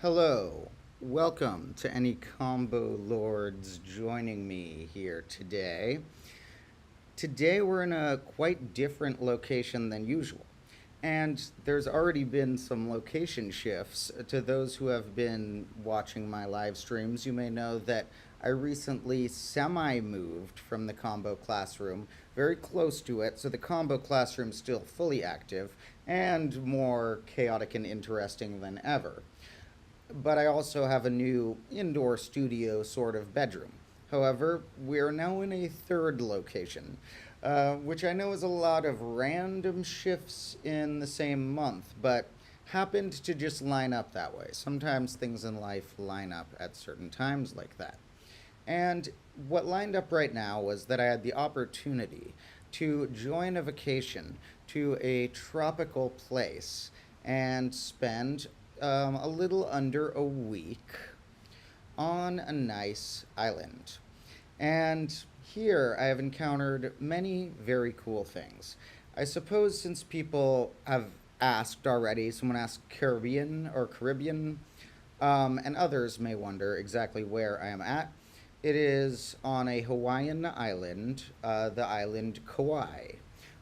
Hello, welcome to any combo lords joining me here today. Today we're in a quite different location than usual, and there's already been some location shifts. To those who have been watching my live streams, you may know that I recently semi moved from the combo classroom very close to it, so the combo classroom's still fully active and more chaotic and interesting than ever, but I also have a new indoor studio sort of bedroom. However, we're now in a third location, which I know is a lot of random shifts in the same month, but happened to just line up that way. Sometimes things in life line up at certain times like that. And what lined up right now was that I had the opportunity to join a vacation to a tropical place and spend a little under a week on a nice island. And here I have encountered many very cool things. I suppose since people have asked already, someone asked Caribbean or Caribbean, and others may wonder exactly where I am at. It is on a Hawaiian island, the island Kauai,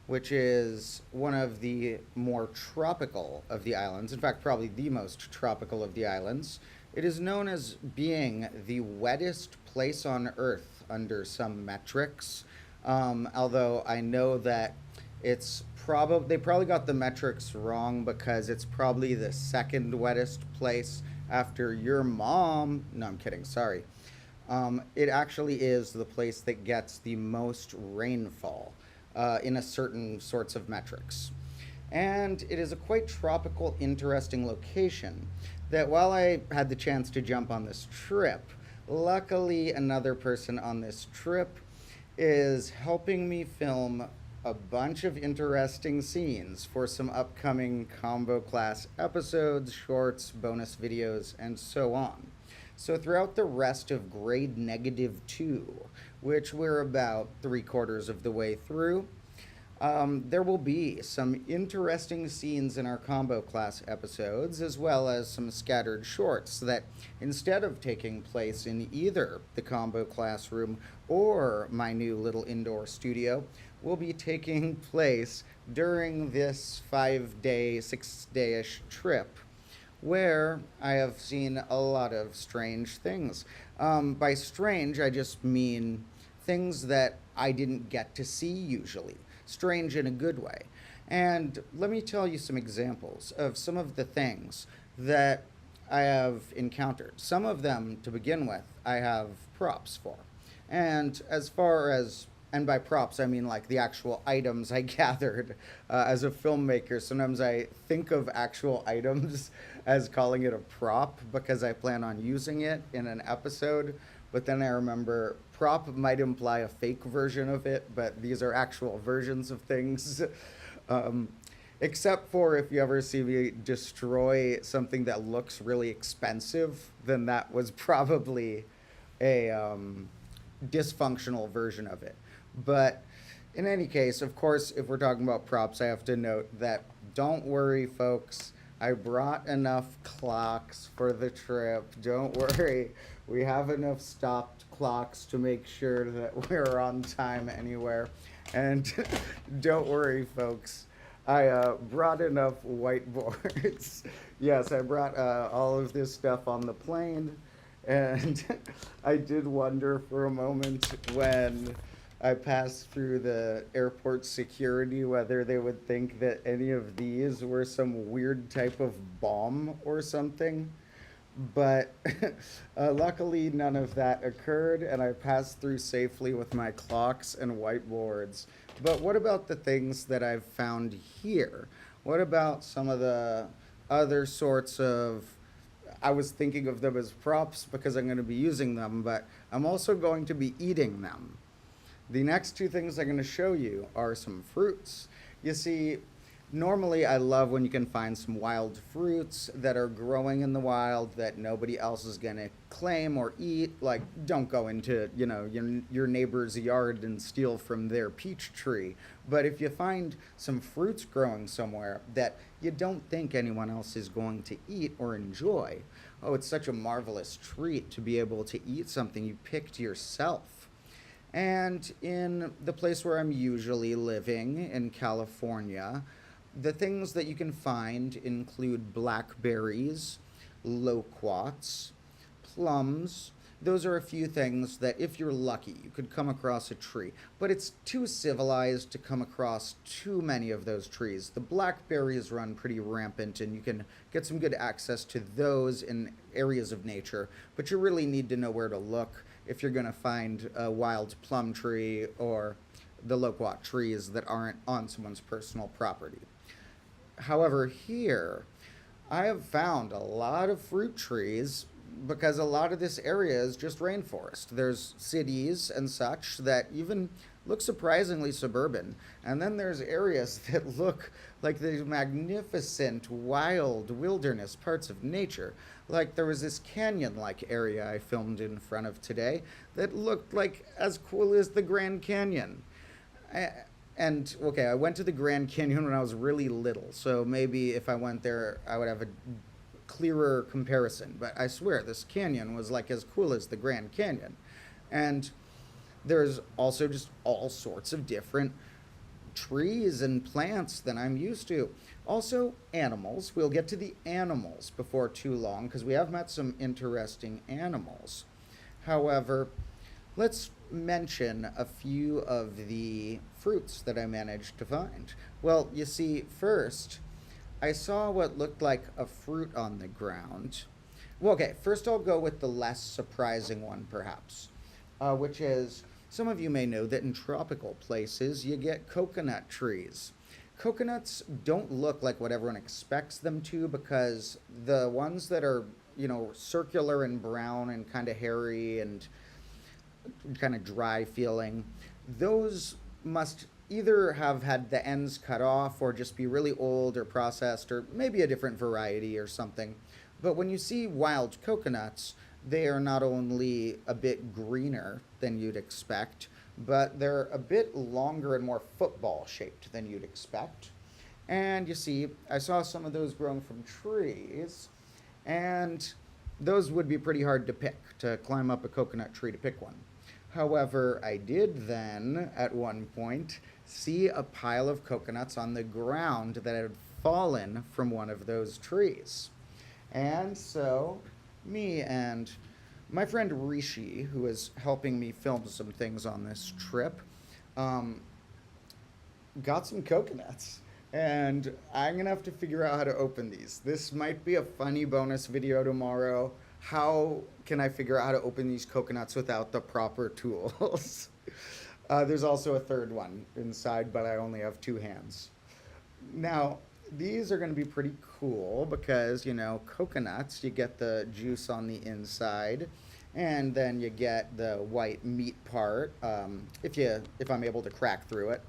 which is one of the more tropical of the islands. In fact, probably the most tropical of the islands. It is known as being the wettest place on Earth under some metrics. Although I know that they probably got the metrics wrong because it's probably the second wettest place after your mom. No, I'm kidding. Sorry. It actually is the place that gets the most rainfall in a certain sorts of metrics. And it is a quite tropical, interesting location that while I had the chance to jump on this trip, luckily another person on this trip is helping me film a bunch of interesting scenes for some upcoming combo class episodes, shorts, bonus videos, and so on. So throughout the rest of grade -2, which we're about 3/4 of the way through, there will be some interesting scenes in our combo class episodes, as well as some scattered shorts that, instead of taking place in either the combo classroom or my new little indoor studio, will be taking place during this 5-day, 6-day-ish trip where I have seen a lot of strange things. By strange, I just mean things that I didn't get to see usually. Strange in a good way. And let me tell you some examples of some of the things that I have encountered. Some of them, to begin with, I have props for. And and by props, I mean like the actual items I gathered as a filmmaker. Sometimes I think of actual items as calling it a prop because I plan on using it in an episode. But then I remember prop might imply a fake version of it, but these are actual versions of things. Except for if you ever see me destroy something that looks really expensive, then that was probably a dysfunctional version of it. But in any case, of course, if we're talking about props, I have to note that don't worry, folks. I brought enough clocks for the trip. Don't worry. We have enough stopped clocks to make sure that we're on time anywhere. And don't worry, folks. I brought enough whiteboards. Yes, I brought all of this stuff on the plane. And I did wonder for a moment when I passed through the airport security whether they would think that any of these were some weird type of bomb or something. But luckily, none of that occurred, and I passed through safely with my clocks and whiteboards. But what about the things that I've found here? What about some of the other sorts of... I was thinking of them as props because I'm going to be using them, but I'm also going to be eating them. The next two things I'm going to show you are some fruits. You see, Normally, I love when you can find some wild fruits that are growing in the wild that nobody else is going to claim or eat. Like, don't go into, your neighbor's yard and steal from their peach tree. But if you find some fruits growing somewhere that you don't think anyone else is going to eat or enjoy, oh, it's such a marvelous treat to be able to eat something you picked yourself. And in the place where I'm usually living in California, the things that you can find include blackberries, loquats, plums. Those are a few things that, if you're lucky, you could come across a tree. But it's too civilized to come across too many of those trees. The blackberries run pretty rampant, and you can get some good access to those in areas of nature. But you really need to know where to look if you're going to find a wild plum tree or the loquat trees that aren't on someone's personal property. However, here I have found a lot of fruit trees because a lot of this area is just rainforest. There's cities and such that even look surprisingly suburban. And then there's areas that look like these magnificent wild wilderness parts of nature. Like there was this canyon like area I filmed in front of today that looked like as cool as the Grand Canyon. And okay, I went to the Grand Canyon when I was really little, so maybe if I went there, I would have a clearer comparison. But I swear, this canyon was like as cool as the Grand Canyon. And there's also just all sorts of different trees and plants than I'm used to. Also, animals. We'll get to the animals before too long because we have met some interesting animals. However, let's mention a few of the fruits that I managed to find. Well, you see, first, I saw what looked like a fruit on the ground. Well, okay, first I'll go with the less surprising one, perhaps, which is some of you may know that in tropical places you get coconut trees. Coconuts don't look like what everyone expects them to because the ones that are, circular and brown and kind of hairy and kind of dry feeling, those must either have had the ends cut off or just be really old or processed or maybe a different variety or something. But when you see wild coconuts, they are not only a bit greener than you'd expect, but they're a bit longer and more football shaped than you'd expect. And you see, I saw some of those growing from trees, and those would be pretty hard to pick, to climb up a coconut tree to pick one. However, I did then, at one point, see a pile of coconuts on the ground that had fallen from one of those trees. And so, me and my friend Rishi, who is helping me film some things on this trip, got some coconuts. And I'm going to have to figure out how to open these. This might be a funny bonus video tomorrow. How can I figure out how to open these coconuts without the proper tools? There's also a third one inside, but I only have two hands. Now, these are going to be pretty cool because, coconuts, you get the juice on the inside, and then you get the white meat part, if I'm able to crack through it.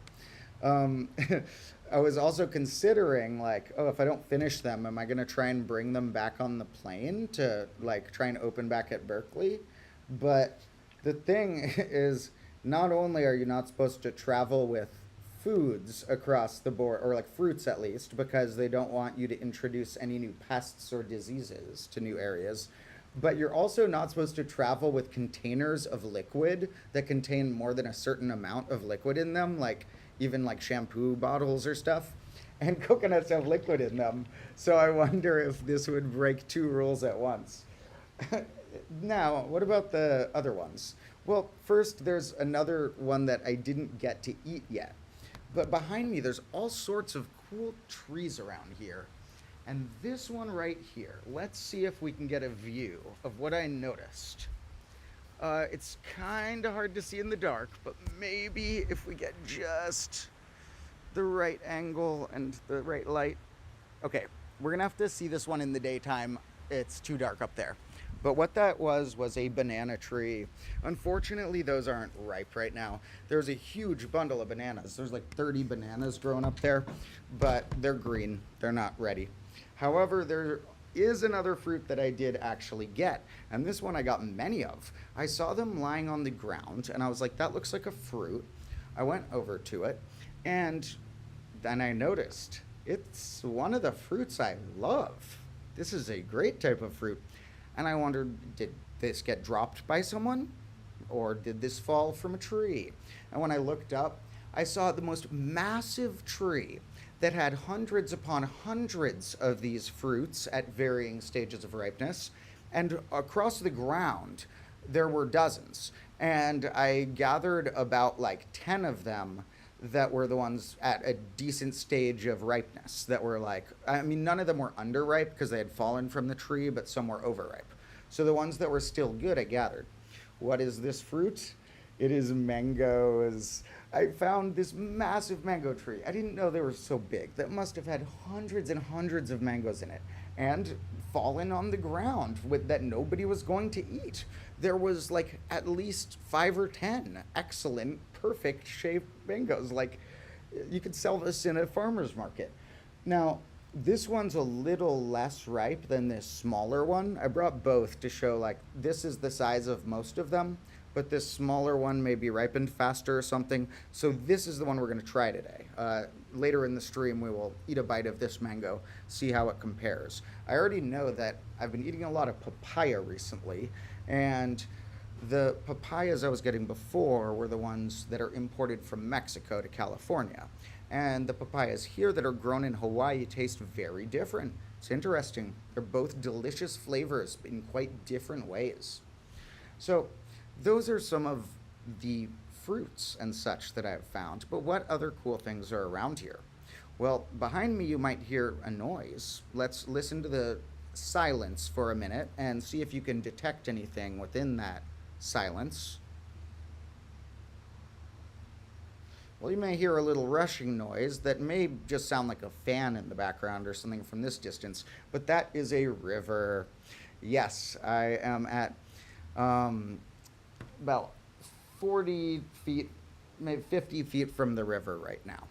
I was also considering, like, oh, if I don't finish them, am I going to try and bring them back on the plane to, like, try and open back at Berkeley? But the thing is, not only are you not supposed to travel with foods across the board, or like fruits at least, because they don't want you to introduce any new pests or diseases to new areas, but you're also not supposed to travel with containers of liquid that contain more than a certain amount of liquid in them, like even like shampoo bottles or stuff. And coconuts have liquid in them, so I wonder if this would break two rules at once. Now, what about the other ones? Well, first, there's another one that I didn't get to eat yet. But behind me, there's all sorts of cool trees around here. And this one right here, let's see if we can get a view of what I noticed. It's kind of hard to see in the dark, but maybe if we get just the right angle and the right light. Okay, we're gonna have to see this one in the daytime. It's too dark up there. But what that was a banana tree. Unfortunately, those aren't ripe right now. There's a huge bundle of bananas. There's like 30 bananas growing up there, but they're green. They're not ready. However, there is another fruit that I did actually get, and this one I got many of. I saw them lying on the ground, and I was like, that looks like a fruit. I went over to it, and then I noticed it's one of the fruits I love. This is a great type of fruit. And I wondered, did this get dropped by someone? Or did this fall from a tree? And when I looked up, I saw the most massive tree that had hundreds upon hundreds of these fruits at varying stages of ripeness. And across the ground, there were dozens. And I gathered about like 10 of them that were the ones at a decent stage of ripeness that were like, I mean, none of them were underripe because they had fallen from the tree, but some were overripe. So the ones that were still good, I gathered. What is this fruit? It is mangoes. I found this massive mango tree. I didn't know they were so big. That must have had hundreds and hundreds of mangoes in it and fallen on the ground with that nobody was going to eat. There was like at least 5 or 10 excellent, perfect shaped mangoes. Like you could sell this in a farmer's market. Now, this one's a little less ripe than this smaller one. I brought both to show like this is the size of most of them, but this smaller one may be ripened faster or something. So this is the one we're going to try today. Later in the stream, we will eat a bite of this mango, see how it compares. I already know that I've been eating a lot of papaya recently, and the papayas I was getting before were the ones that are imported from Mexico to California. And the papayas here that are grown in Hawaii taste very different. It's interesting. They're both delicious flavors in quite different ways. So, those are some of the fruits and such that I've found. But what other cool things are around here? Well, behind me you might hear a noise. Let's listen to the silence for a minute and see if you can detect anything within that silence. Well, you may hear a little rushing noise that may just sound like a fan in the background or something from this distance, but that is a river. Yes, I am at about 40 feet, maybe 50 feet from the river right now.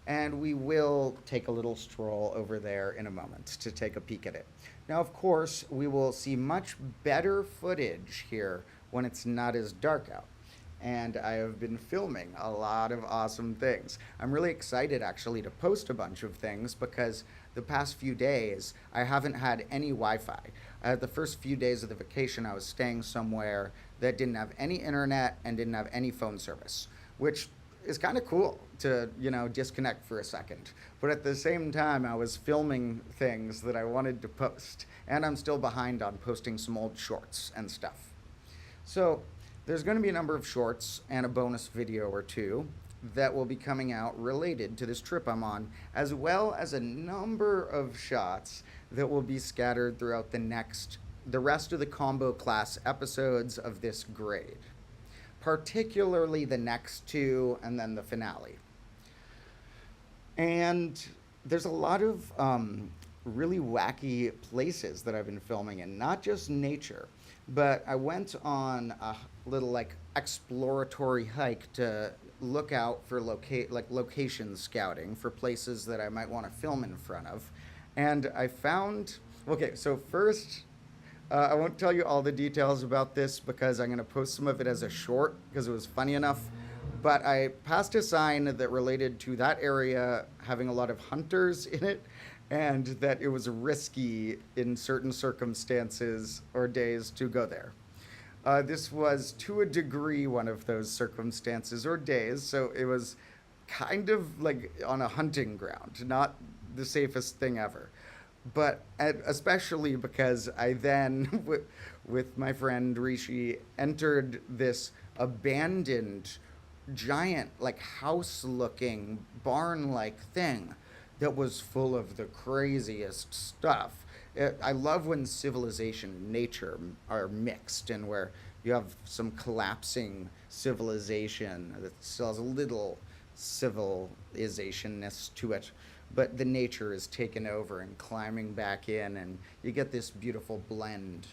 And we will take a little stroll over there in a moment to take a peek at it. Now, of course, we will see much better footage here when it's not as dark out. And I have been filming a lot of awesome things. I'm really excited actually to post a bunch of things because the past few days I haven't had any Wi-Fi. The first few days of the vacation I was staying somewhere that didn't have any internet and didn't have any phone service, which is kind of cool to, disconnect for a second. But at the same time, I was filming things that I wanted to post, and I'm still behind on posting some old shorts and stuff. So there's going to be a number of shorts and a bonus video or two that will be coming out related to this trip I'm on, as well as a number of shots that will be scattered throughout the rest of the combo class episodes of this grade, particularly the next two and then the finale. And there's a lot of really wacky places that I've been filming in, not just nature, but I went on a little like exploratory hike to look out for location scouting for places that I might want to film in front of. And I found, okay, so first, I won't tell you all the details about this because I'm going to post some of it as a short because it was funny enough. But I passed a sign that related to that area having a lot of hunters in it and that it was risky in certain circumstances or days to go there. This was to a degree one of those circumstances or days, so it was kind of like on a hunting ground, not the safest thing ever. But especially because I then, with my friend Rishi, entered this abandoned, giant, like house-looking, barn-like thing that was full of the craziest stuff. I love when civilization and nature are mixed and where you have some collapsing civilization that still has a little civilizationness to it, but the nature is taken over and climbing back in, and you get this beautiful blend.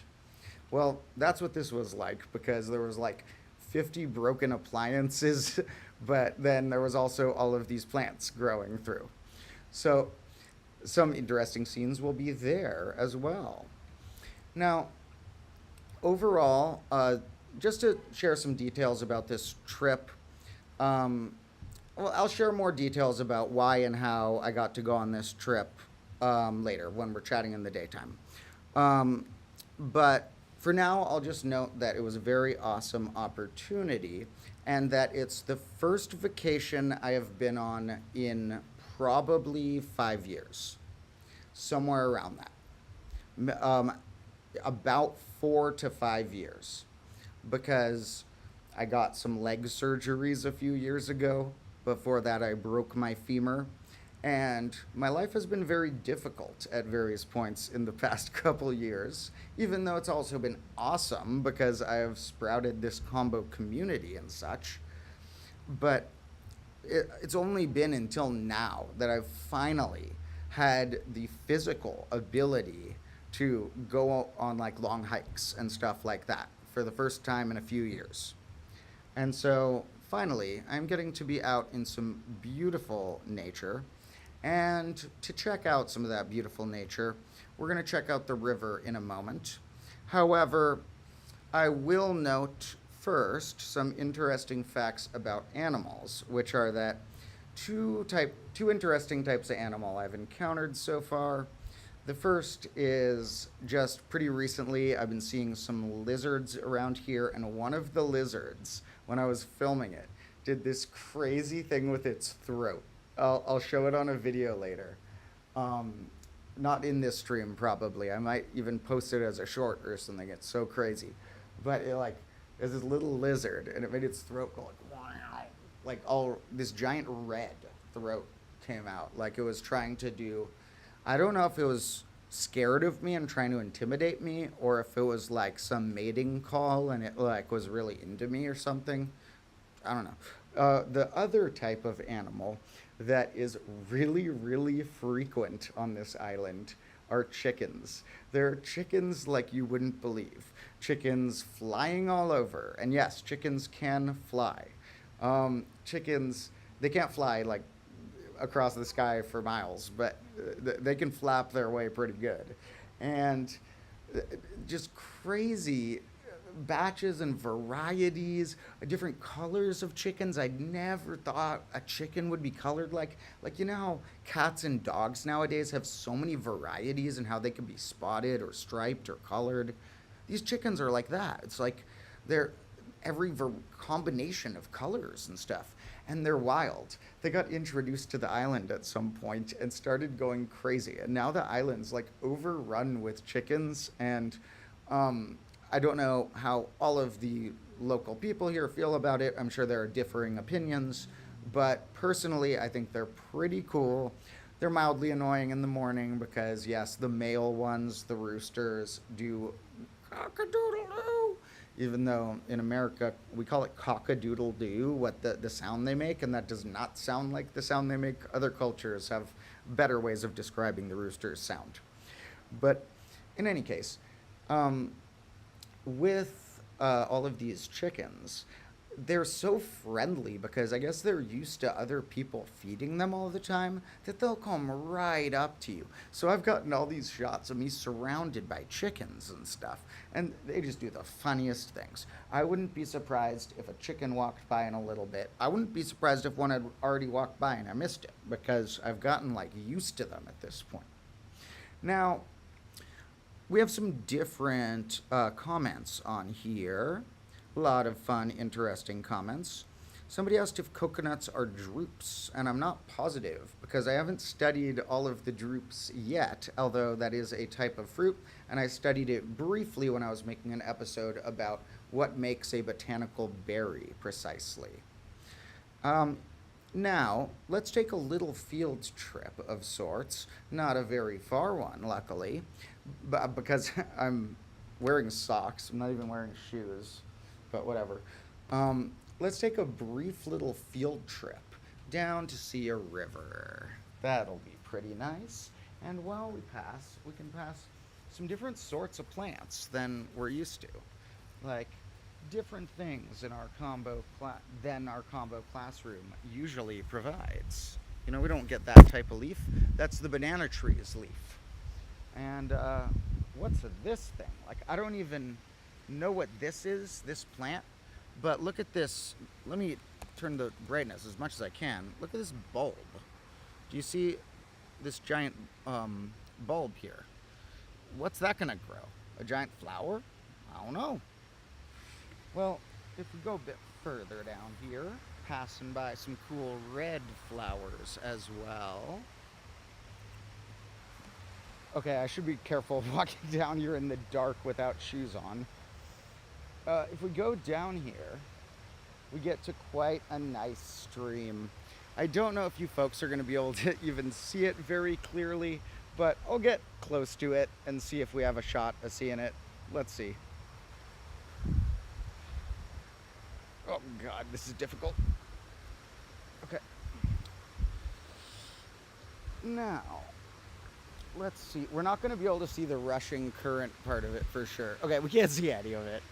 Well, that's what this was like because there was like 50 broken appliances, but then there was also all of these plants growing through. So some interesting scenes will be there as well. Now, overall, just to share some details about this trip, um, well, I'll share more details about why and how I got to go on this trip later when we're chatting in the daytime. Um, but for now, I'll just note that it was a very awesome opportunity and that it's the first vacation I have been on in probably 5 years, somewhere around that. About 4 to 5 years, because I got some leg surgeries a few years ago. Before that, I broke my femur. And my life has been very difficult at various points in the past couple years, even though it's also been awesome because I have sprouted this combo community and such. But it's only been until now that I've finally had the physical ability to go on like long hikes and stuff like that for the first time in a few years. And so finally, I'm getting to be out in some beautiful nature. And to check out some of that beautiful nature, we're going to check out the river in a moment. However, I will note first some interesting facts about animals, which are that two interesting types of animal I've encountered so far. The first is just pretty recently I've been seeing some lizards around here, and one of the lizards, when I was filming it, did this crazy thing with its throat. I'll show it on a video later. Um, Not in this stream, probably. I might even post it as a short or something. It's so crazy. But it like, there's this little lizard, and it made its throat go like all this giant red throat came out. Like it was trying to do, I don't know if it was scared of me and trying to intimidate me, or if it was like some mating call and it like was really into me or something. I don't know. The other type of animal that is really, really frequent on this island are chickens. There are chickens like you wouldn't believe. Chickens flying all over. And yes, chickens can fly. Chickens, they can't fly like across the sky for miles, but they can flap their way pretty good. And just crazy batches and varieties, different colors of chickens. I never thought a chicken would be colored like you know how cats and dogs nowadays have so many varieties and how they can be spotted or striped or colored. These chickens are like that. It's like they're every combination of colors and stuff, and they're wild. They got introduced to the island at some point and started going crazy, and now the island's like overrun with chickens. And I don't know how all of the local people here feel about it. I'm sure there are differing opinions, but personally, I think they're pretty cool. They're mildly annoying in the morning because, yes, the male ones, the roosters, do cock-a-doodle-doo, even though in America we call it cock-a-doodle-doo, what the sound they make, and that does not sound like the sound they make. Other cultures have better ways of describing the rooster's sound. But in any case, with all of these chickens, they're so friendly because I guess they're used to other people feeding them all the time that they'll come right up to you. So I've gotten all these shots of me surrounded by chickens and stuff, and they just do the funniest things. I wouldn't be surprised if a chicken walked by in a little bit. I wouldn't be surprised if one had already walked by and I missed it because I've gotten like used to them at this point. Now, we have some different comments on here. A lot of fun, interesting comments. Somebody asked if coconuts are drupes, and I'm not positive because I haven't studied all of the drupes yet, although that is a type of fruit, and I studied it briefly when I was making an episode about what makes a botanical berry precisely. Now, let's take a little field trip of sorts, not a very far one, luckily, but because I'm wearing socks, I'm not even wearing shoes, but whatever. Let's take a brief little field trip down to see a river. That'll be pretty nice. And while we pass, we can pass some different sorts of plants than we're used to. Like different things in our than our combo classroom usually provides. You know, we don't get that type of leaf. That's the banana tree's leaf. And what's this thing? Like, I don't even know what this is, this plant. But look at this. Let me turn the brightness as much as I can. Look at this bulb. Do you see this giant bulb here? What's that going to grow? A giant flower? I don't know. Well, if we go a bit further down here, passing by some cool red flowers as well. Okay, I should be careful walking down here in the dark without shoes on. If we go down here, we get to quite a nice stream. I don't know if you folks are going to be able to even see it very clearly, but I'll get close to it and see if we have a shot of seeing it. Let's see. Oh God, this is difficult. Okay. Now, let's see. We're not going to be able to see the rushing current part of it for sure. Okay, we can't see any of it.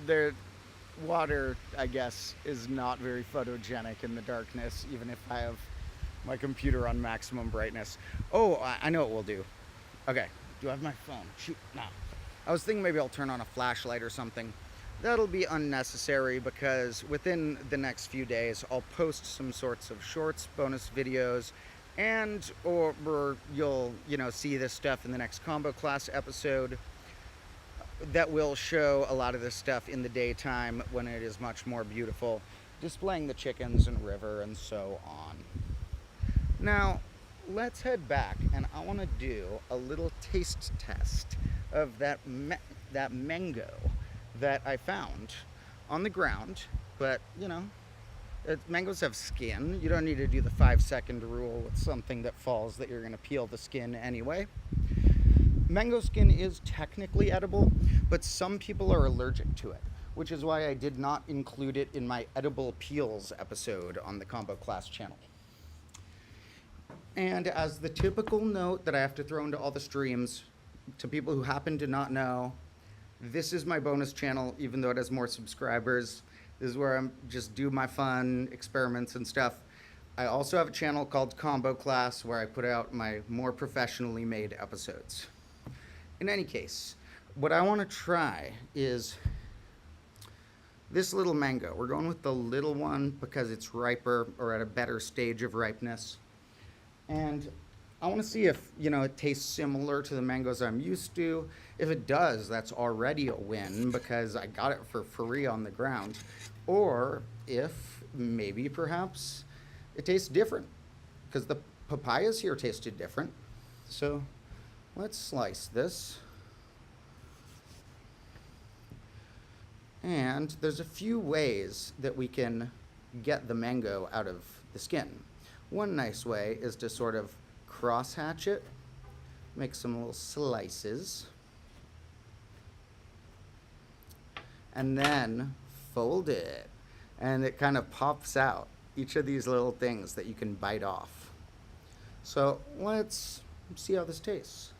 The water, I guess, is not very photogenic in the darkness, even if I have my computer on maximum brightness. Oh, I know what we'll do. Okay, do I have my phone? Shoot, no. I was thinking maybe I'll turn on a flashlight or something. That'll be unnecessary because within the next few days, I'll post some sorts of shorts, bonus videos, and or you'll, see this stuff in the next combo class episode that will show a lot of this stuff in the daytime when it is much more beautiful, displaying the chickens and river and so on. Now, let's head back, and I want to do a little taste test of that mango that I found on the ground. But, mangoes have skin. You don't need to do the 5-second rule with something that falls that you're going to peel the skin anyway. Mango skin is technically edible, but some people are allergic to it, which is why I did not include it in my edible peels episode on the Combo Class channel. And as the typical note that I have to throw into all the streams, to people who happen to not know, this is my bonus channel, even though it has more subscribers. This is where I'm just do my fun experiments and stuff. I also have a channel called Combo Class where I put out my more professionally made episodes. In any case, what I want to try is this little mango. We're going with the little one because it's riper or at a better stage of ripeness. And I want to see if, it tastes similar to the mangoes I'm used to. If it does, that's already a win because I got it for free on the ground. Or if maybe perhaps it tastes different because the papayas here tasted different. So let's slice this. And there's a few ways that we can get the mango out of the skin. One nice way is to sort of cross-hatch it, make some little slices, and then fold it. And it kind of pops out, each of these little things that you can bite off. So let's see how this tastes.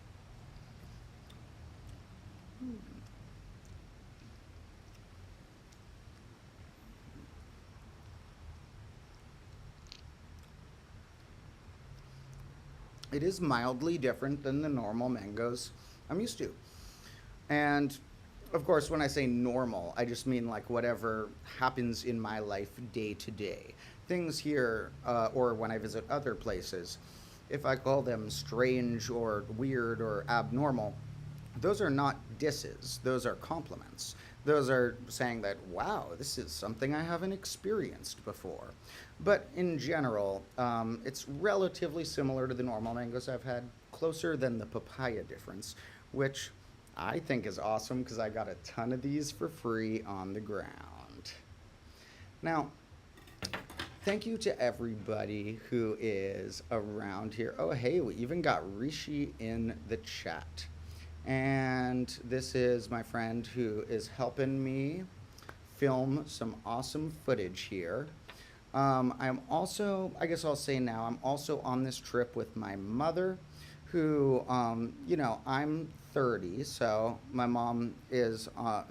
It is mildly different than the normal mangoes I'm used to. And of course, when I say normal, I just mean like whatever happens in my life day to day. Things here, or when I visit other places, if I call them strange or weird or abnormal, those are not disses, those are compliments. Those are saying that, wow, this is something I haven't experienced before. But in general, it's relatively similar to the normal mangoes I've had, closer than the papaya difference, which I think is awesome because I got a ton of these for free on the ground. Now, thank you to everybody who is around here. Oh, hey, we even got Rishi in the chat. And this is my friend who is helping me film some awesome footage here. I'm also, I guess I'll say now, I'm also on this trip with my mother. who, I'm 30, so my mom is, on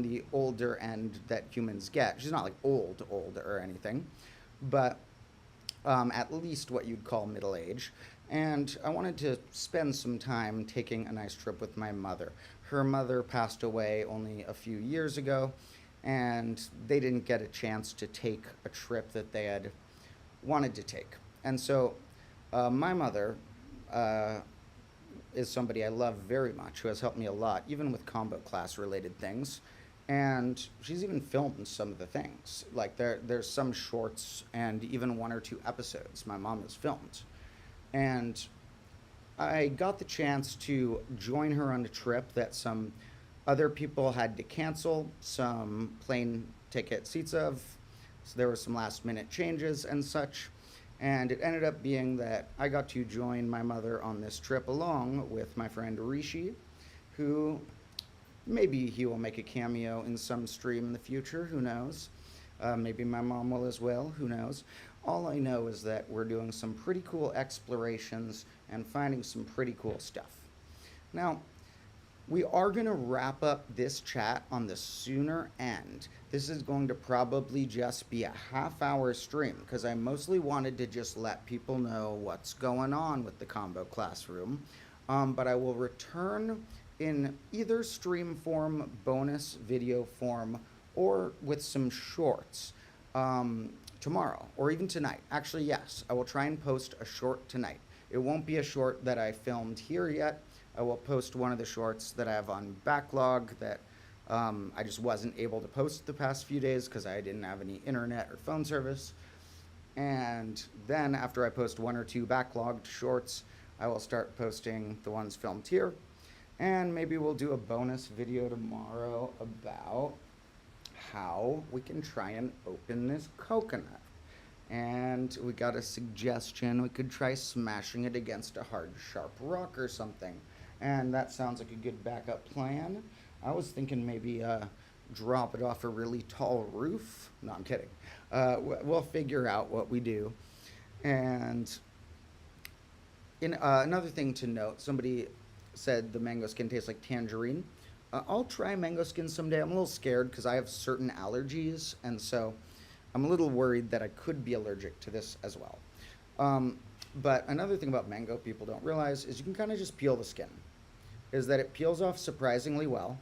the older end that humans get. She's not like old or anything, but at least what you'd call middle age. And I wanted to spend some time taking a nice trip with my mother. Her mother passed away only a few years ago, and they didn't get a chance to take a trip that they had wanted to take. And so, my mother uh, is somebody I love very much, who has helped me a lot, even with combo class related things. And she's even filmed some of the things. Like there's some shorts and even one or two episodes my mom has filmed. And I got the chance to join her on a trip that some other people had to cancel some plane ticket seats of. So there were some last minute changes and such. And it ended up being that I got to join my mother on this trip along with my friend Rishi, who maybe he will make a cameo in some stream in the future, who knows? Maybe my mom will as well, who knows? All I know is that we're doing some pretty cool explorations and finding some pretty cool stuff. Now, we are going to wrap up this chat on the sooner end. This is going to probably just be a half-hour stream because I mostly wanted to just let people know what's going on with the combo classroom. But I will return in either stream form, bonus video form, or with some shorts tomorrow or even tonight. Actually, yes, I will try and post a short tonight. It won't be a short that I filmed here yet. I will post one of the shorts that I have on backlog that I just wasn't able to post the past few days because I didn't have any internet or phone service. And then after I post one or two backlogged shorts, I will start posting the ones filmed here. And maybe we'll do a bonus video tomorrow about how we can try and open this coconut. And we got a suggestion, we could try smashing it against a hard, sharp rock or something. And that sounds like a good backup plan. I was thinking maybe drop it off a really tall roof. No, I'm kidding. We'll figure out what we do. And another thing to note, somebody said the mango skin tastes like tangerine. I'll try mango skin someday. I'm a little scared because I have certain allergies, and so I'm a little worried that I could be allergic to this as well. But another thing about mango people don't realize is you can kind of just peel the skin. Is that it peels off surprisingly well,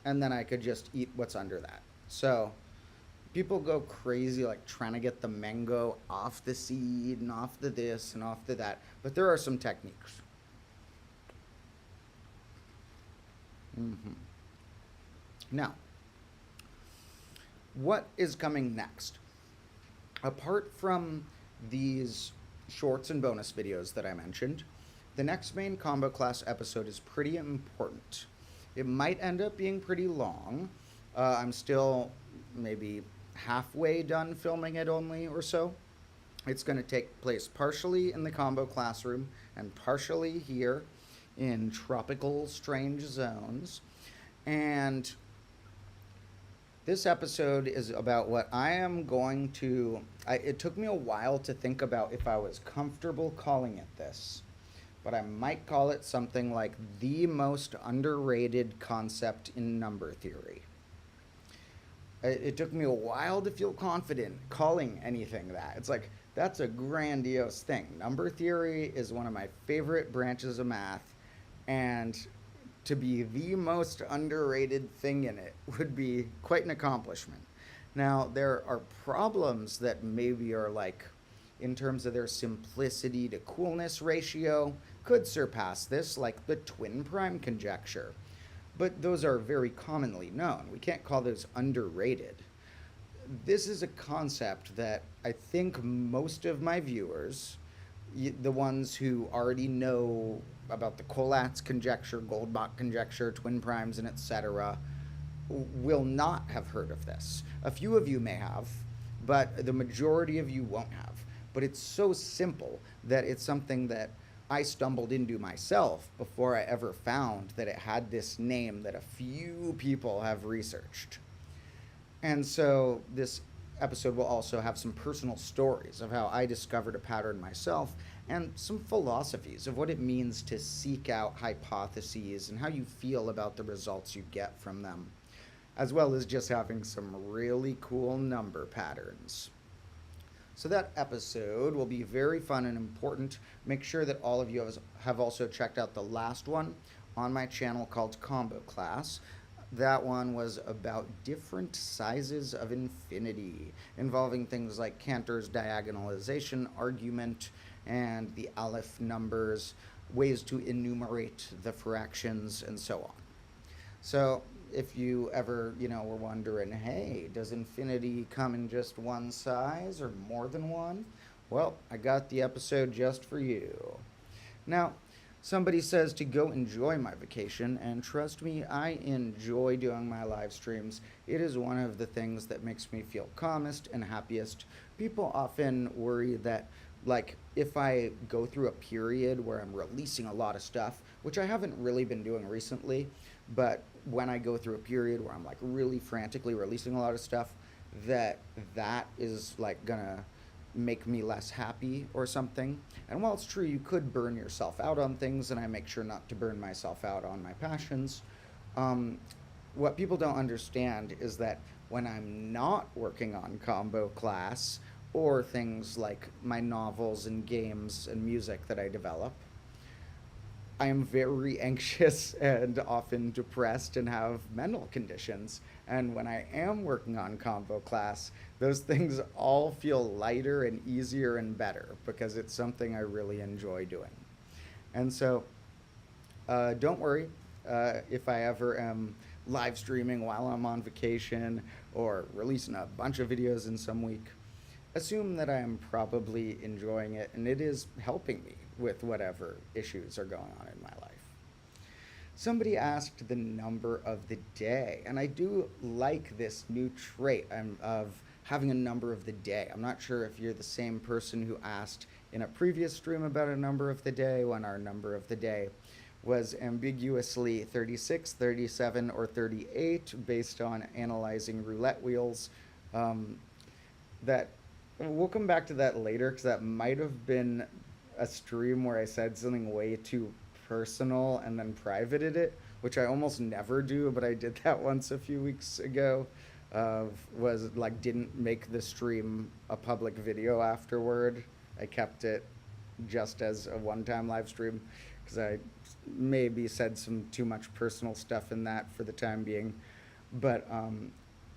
and then I could just eat what's under that. So people go crazy like trying to get the mango off the seed and off the this and off the that, but there are some techniques. Now, what is coming next? Apart from these shorts and bonus videos that I mentioned, the next main combo class episode is pretty important. It might end up being pretty long. I'm still maybe halfway done filming it only or so. It's going to take place partially in the combo classroom and partially here in tropical strange zones. And this episode is about what I am going to... it took me a while to think about if I was comfortable calling it this, but I might call it something like the most underrated concept in number theory. It took me a while to feel confident calling anything that. It's like, that's a grandiose thing. Number theory is one of my favorite branches of math, and to be the most underrated thing in it would be quite an accomplishment. Now, there are problems that maybe are like, in terms of their simplicity to coolness ratio, could surpass this, like the twin prime conjecture. But those are very commonly known. We can't call those underrated. This is a concept that I think most of my viewers, the ones who already know about the Collatz conjecture, Goldbach conjecture, twin primes, and etc., will not have heard of this. A few of you may have, but the majority of you won't have. But it's so simple that it's something that I stumbled into myself before I ever found that it had this name that a few people have researched. And so this episode will also have some personal stories of how I discovered a pattern myself and some philosophies of what it means to seek out hypotheses and how you feel about the results you get from them, as well as just having some really cool number patterns. So that episode will be very fun and important. Make sure that all of you have also checked out the last one on my channel called Combo Class. That one was about different sizes of infinity, involving things like Cantor's diagonalization argument and the Aleph numbers, ways to enumerate the fractions, and so on. So if you ever, were wondering, hey, does infinity come in just one size or more than one? Well, I got the episode just for you. Now, somebody says to go enjoy my vacation, and trust me, I enjoy doing my live streams. It is one of the things that makes me feel calmest and happiest. People often worry that, like, if I go through a period where I'm releasing a lot of stuff, which I haven't really been doing recently, but when I go through a period where I'm like really frantically releasing a lot of stuff, that is like gonna make me less happy or something. And while it's true you could burn yourself out on things, and I make sure not to burn myself out on my passions, what people don't understand is that when I'm not working on Combo Class or things like my novels and games and music that I develop, I am very anxious and often depressed and have mental conditions. And when I am working on Combo Class, those things all feel lighter and easier and better because it's something I really enjoy doing. And so, don't worry if I ever am live streaming while I'm on vacation or releasing a bunch of videos in some week. Assume that I am probably enjoying it and it is helping me with whatever issues are going on in my life. Somebody asked the number of the day, and I do like this new trait of having a number of the day. I'm not sure if you're the same person who asked in a previous stream about a number of the day when our number of the day was ambiguously 36, 37, or 38 based on analyzing roulette wheels. That we'll come back to that later because that might have been a stream where I said something way too personal and then privated it, which I almost never do, but I did that once a few weeks ago. Was like didn't make the stream a public video afterward. I kept it just as a one-time live stream because I maybe said some too much personal stuff in that for the time being. But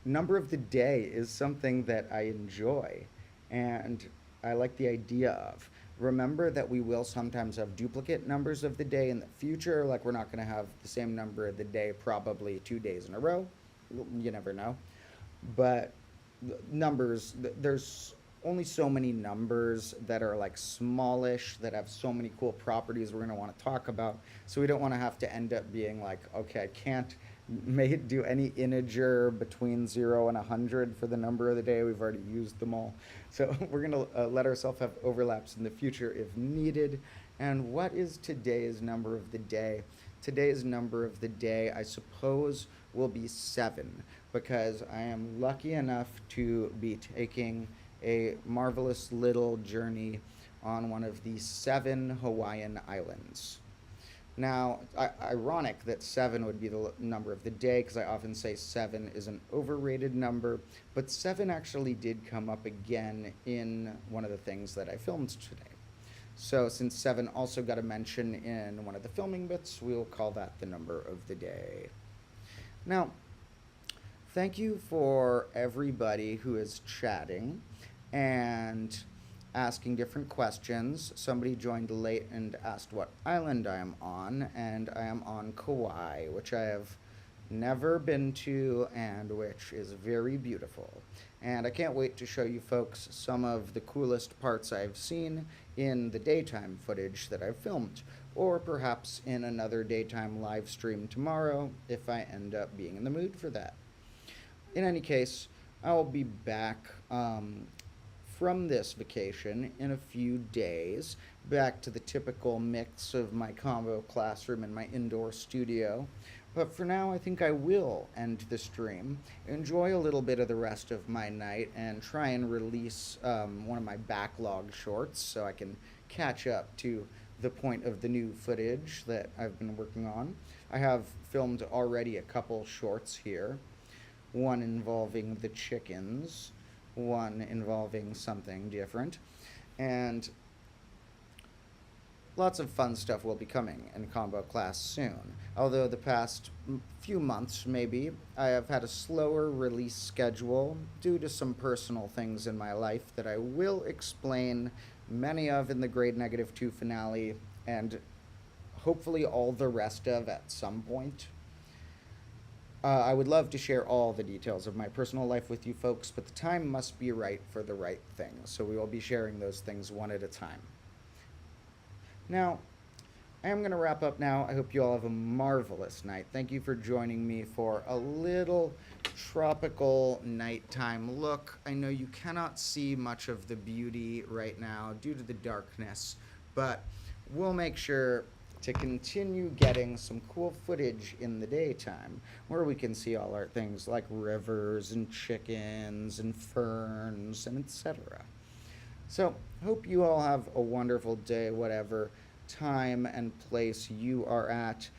number of the day is something that I enjoy and I like the idea of. Remember that we will sometimes have duplicate numbers of the day in the future, like we're not going to have the same number of the day probably 2 days in a row. You never know. But numbers, there's only so many numbers that are like smallish, that have so many cool properties we're going to want to talk about. So we don't want to have to end up being like, okay, I can't do any integer between 0 and 100 for the number of the day. We've already used them all. So we're going to let ourselves have overlaps in the future if needed. And what is today's number of the day? Today's number of the day, I suppose, will be 7, because I am lucky enough to be taking a marvelous little journey on one of the 7 Hawaiian islands. Now, ironic that 7 would be the number of the day, because I often say 7 is an overrated number, but 7 actually did come up again in one of the things that I filmed today. So since 7 also got a mention in one of the filming bits, we'll call that the number of the day. Now, thank you for everybody who is chatting and asking different questions. Somebody joined late and asked what island I am on, and I am on Kauai, which I have never been to and which is very beautiful. And I can't wait to show you folks some of the coolest parts I've seen in the daytime footage that I've filmed, or perhaps in another daytime live stream tomorrow if I end up being in the mood for that. In any case, I'll be back from this vacation in a few days, back to the typical mix of my combo classroom and my indoor studio. But for now, I think I will end the stream, enjoy a little bit of the rest of my night, and try and release one of my backlog shorts so I can catch up to the point of the new footage that I've been working on. I have filmed already a couple shorts here, one involving the chickens, one involving something different, and lots of fun stuff will be coming in combo class soon. Although the past few months, maybe, I have had a slower release schedule due to some personal things in my life that I will explain many of in the Grade Negative 2 finale, and hopefully all the rest of at some point. I would love to share all the details of my personal life with you folks, but the time must be right for the right things, so we will be sharing those things one at a time. Now, I am going to wrap up now. I hope you all have a marvelous night. Thank you for joining me for a little tropical nighttime look. I know you cannot see much of the beauty right now due to the darkness, but we'll make sure to continue getting some cool footage in the daytime where we can see all our things like rivers and chickens and ferns and etc. So, hope you all have a wonderful day, whatever time and place you are at.